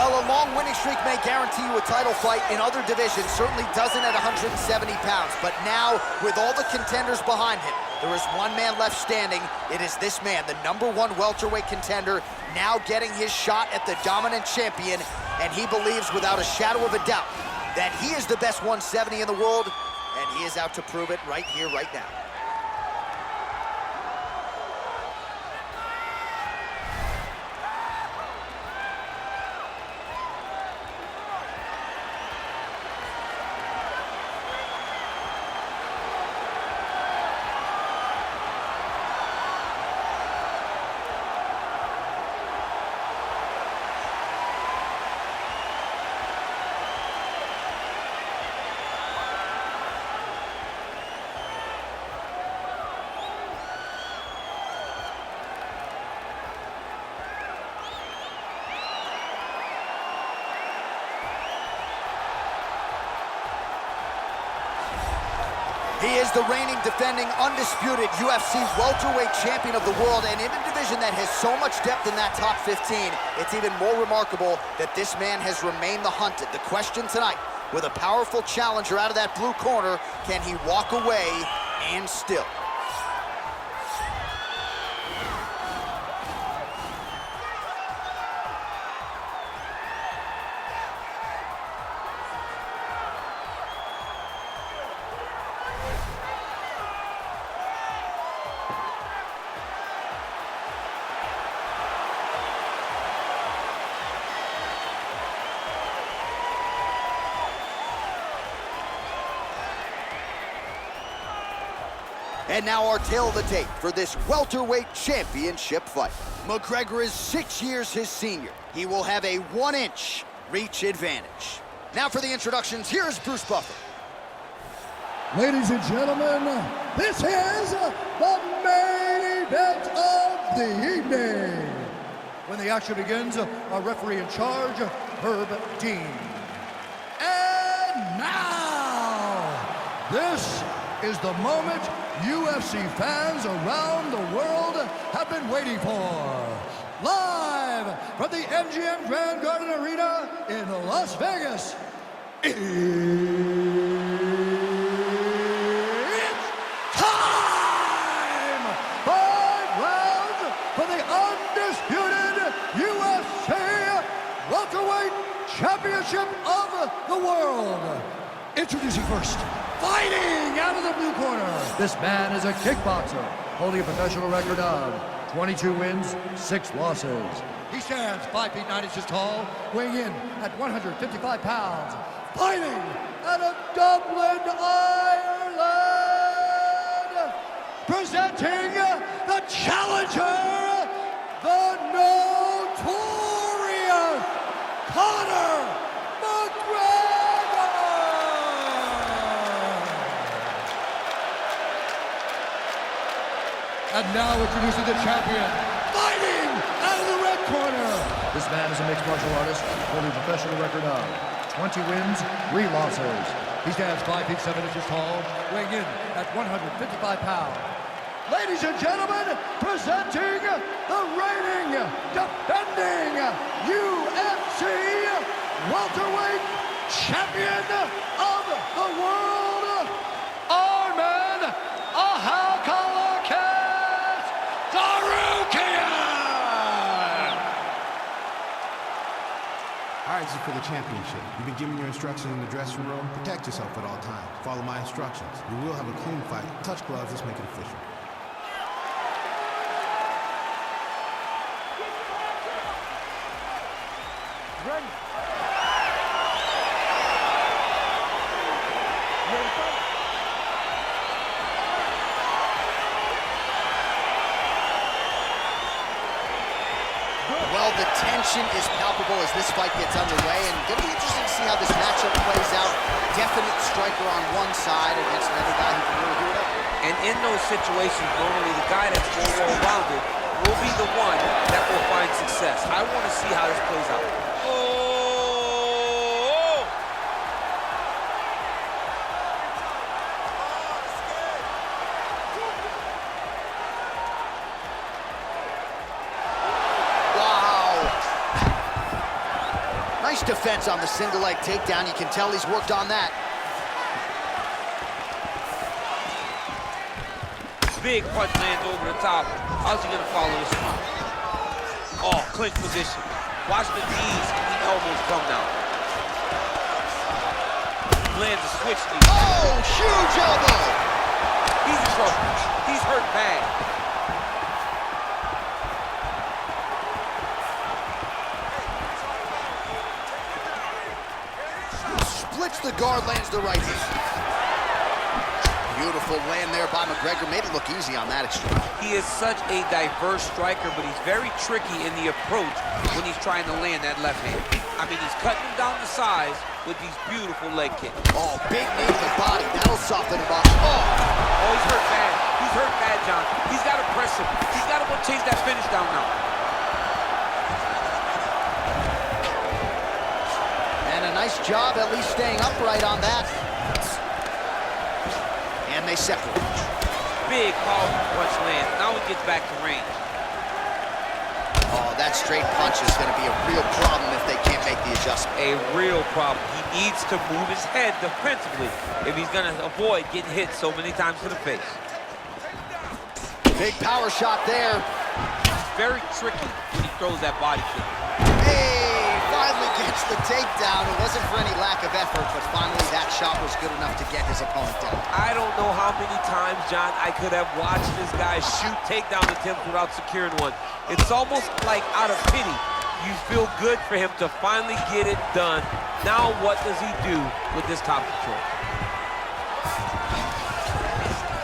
Well, a long winning streak may guarantee you a title fight in other divisions, certainly doesn't at 170 pounds. But now, with all the contenders behind him, there is one man left standing. It is this man, the #1 welterweight contender, now getting his shot at the dominant champion, and he believes without a shadow of a doubt that he is the best 170 in the world, and he is out to prove it right here, right now. He is the reigning, defending, undisputed UFC welterweight champion of the world, and in a division that has so much depth in that top 15, it's even more remarkable that this man has remained the hunted. The question tonight, with a powerful challenger out of that blue corner, can he walk away and still? And now our tale of the tape for this welterweight championship fight. McGregor is 6 years his senior. He will have a 1-inch reach advantage. Now for the introductions, here's Bruce Buffer. Ladies and gentlemen, this is the main event of the evening. When the action begins, our referee in charge, Herb Dean. And now, this is the moment UFC fans around the world have been waiting for. Live from the MGM Grand Garden Arena in Las Vegas, it's time! 5 rounds for the undisputed UFC welterweight championship of the world. Introducing first, fighting out of the blue corner. This man is a kickboxer, holding a professional record of 22 wins, 6 losses. He stands 5 feet 9 inches tall, weighing in at 155 pounds. Fighting out of Dublin, Ireland. Presenting the challenger, the notorious Conor McGregor. And now introducing the champion, fighting out of the red corner. This man is a mixed martial artist, holding a professional record of 20 wins, 3 losses. He stands 5 feet 7 inches tall, weighing in at 155 pounds. Ladies and gentlemen, presenting the reigning, defending UFC welterweight champion of the world, Arman Tsarukyan! All right, this is for the championship. You've been given your instructions in the dressing room. Protect yourself at all times. Follow my instructions. We will have a clean fight. Touch gloves, let's make it official. Ready. Well, the tension is palpable as this fight gets underway, and going to be interesting to see how this matchup plays out. Definite striker on one side against another guy who can really do it up. And in those situations, normally the guy that's more well-rounded will be the one that will find success. I want to see how this plays out. Oh! Nice defense on the single leg takedown. You can tell he's worked on that. Big punch lands over the top. How's he gonna follow this one? Oh, clinch position. Watch the knees and the elbows come now. Lands a switch knee. Oh, huge elbow! He's in trouble. He's hurt bad. Splits the guard, lands the right hand. Beautiful land there by McGregor. Made it look easy on that extreme. He is such a diverse striker, but he's very tricky in the approach when he's trying to land that left hand. I mean, he's cutting him down to size with these beautiful leg kicks. Oh, big knee to the body. That'll soften him up. Oh, he's hurt bad. He's hurt bad, John. He's got to press him. He's got to go chase that finish down now. And a nice job at least staying upright on that. And they separate. Big powerful punch lands. Now he gets back to range. Oh, that straight punch is going to be a real problem if they can't make the adjustment. A real problem. He needs to move his head defensively if he's going to avoid getting hit so many times to the face. Big power shot there. Very tricky when he throws that body kick. Hey, finally gets the takedown. It wasn't for any lack of effort, but finally that shot was good enough to get his opponent down. I don't know how many times, John, I could have watched this guy shoot takedown attempts without securing one. It's almost like out of pity. You feel good for him to finally get it done. Now what does he do with this top control?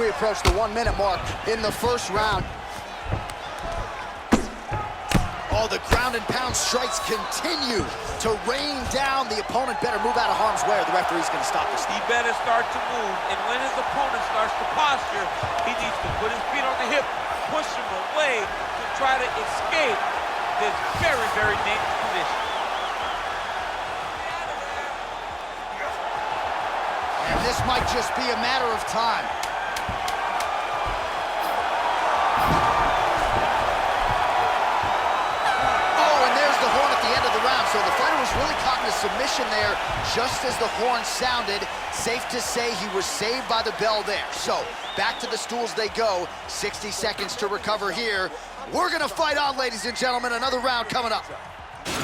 We approach the 1 minute mark in the first round. Oh, the ground and pound strikes continue to rain down. The opponent better move out of harm's way or the referee's going to stop this. He better start to move, and when his opponent starts to posture, he needs to put his feet on the hip, push him away to try to escape this very, very dangerous position. And this might just be a matter of time. So the fighter was really caught in a submission there just as the horn sounded. Safe to say he was saved by the bell there. So back to the stools they go. 60 seconds to recover here. We're going to fight on, ladies and gentlemen. Another round coming up.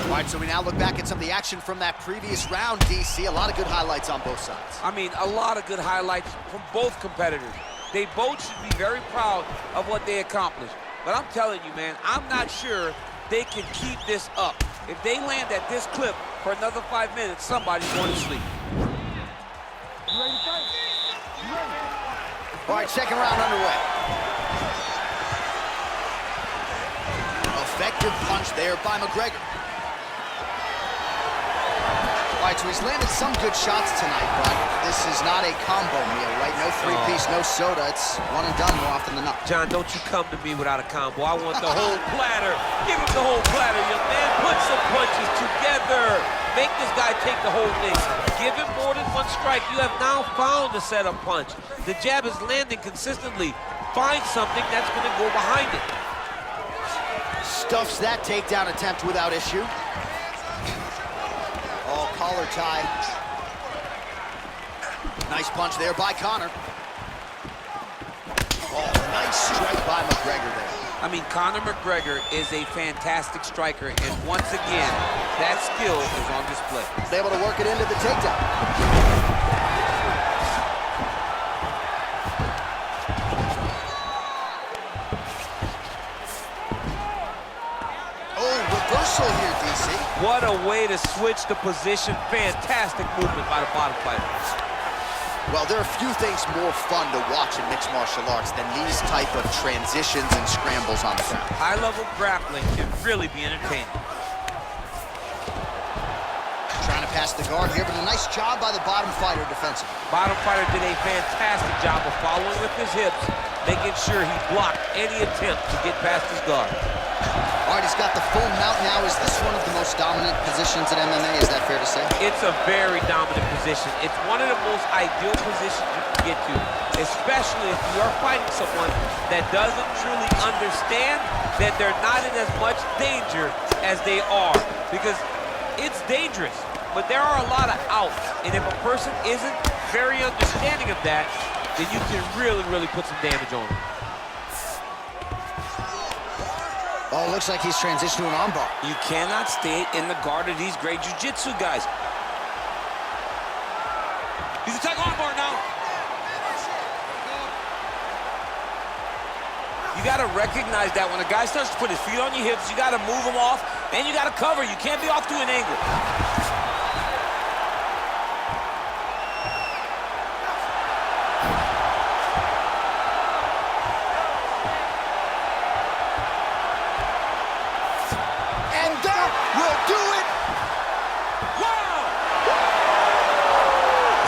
All right, so we now look back at some of the action from that previous round, DC. A lot of good highlights on both sides. I mean, a lot of good highlights from both competitors. They both should be very proud of what they accomplished. But I'm telling you, man, I'm not sure they can keep this up. If they land at this clip for another 5 minutes, somebody's going to sleep. You ready to fight? You ready? All right, second round underway. Effective punch there by McGregor. All right, so he's landed some good shots tonight, but this is not a combo meal, right? No three-piece, no soda. It's one and done more often than not. John, don't you come to me without a combo. I want the whole platter. Give him the whole platter, young man. Put some punches together. Make this guy take the whole thing. Give him more than one strike. You have now found a setup punch. The jab is landing consistently. Find something that's going to go behind it. Stuffs that takedown attempt without issue. Oh, collar tie. Nice punch there by Conor. Oh, nice strike by McGregor there. I mean, Conor McGregor is a fantastic striker, and once again, that skill is on display. He's able to work it into the takedown. Oh, reversal here, DC. What a way to switch the position. Fantastic movement by the bottom fighter. Well, there are few things more fun to watch in mixed martial arts than these type of transitions and scrambles on the ground. High-level grappling can really be entertaining. Trying to pass the guard here, but a nice job by the bottom fighter defensively. Bottom fighter did a fantastic job of following with his hips, making sure he blocked any attempt to get past his guard. All right, he's got the full mount now. Is this one of the most dominant positions in MMA? Is that fair to say? It's a very dominant position. It's one of the most ideal positions you can get to, especially if you are fighting someone that doesn't truly understand that they're not in as much danger as they are. Because it's dangerous, but there are a lot of outs. And if a person isn't very understanding of that, then you can really, really put some damage on them. Oh, it looks like he's transitioned to an armbar. You cannot stay in the guard of these great jiu-jitsu guys. He's attacking armbar now. You got to recognize that when a guy starts to put his feet on your hips, you got to move him off, and you got to cover. You can't be off to an angle. And that will do it. Wow!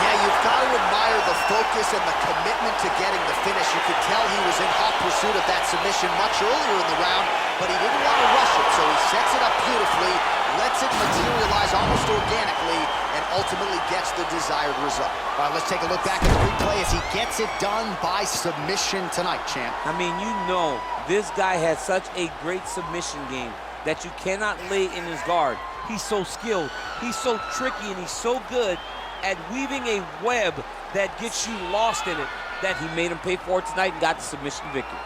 Yeah, you've got to admire the focus and the commitment to getting the finish. You could tell he was in hot pursuit of that submission much earlier in the round, but he didn't want to rush it, so he sets it up beautifully, lets it materialize almost organically, and ultimately gets the desired result. All right, let's take a look back at the replay as he gets it done by submission tonight, champ. I mean, you know, this guy has such a great submission game that you cannot lay in his guard. He's so skilled, he's so tricky, and he's so good at weaving a web that gets you lost in it that he made him pay for it tonight and got the submission victory.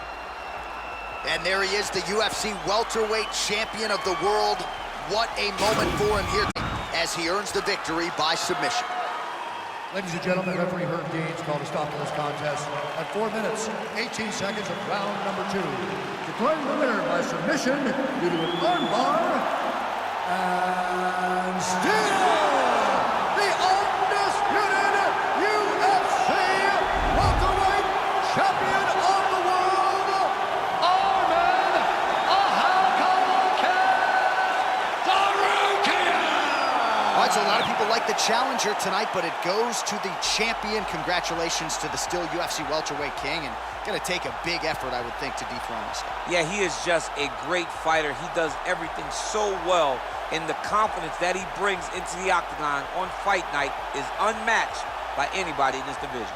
And there he is, the UFC welterweight champion of the world. What a moment for him here as he earns the victory by submission. Ladies and gentlemen, referee Herb Dean's called a stop to this contest at 4 minutes, 18 seconds of round number 2. Declaring the winner by submission due to an armbar, and still the undisputed UFC welterweight champion of the world, Arman Tsarukyan! All right, so a lot of people like the challenger tonight, but it goes to the champion. Congratulations to the still UFC welterweight king, and gonna take a big effort, I would think, to dethrone this guy. Yeah, he is just a great fighter. He does everything so well, and the confidence that he brings into the octagon on fight night is unmatched by anybody in this division.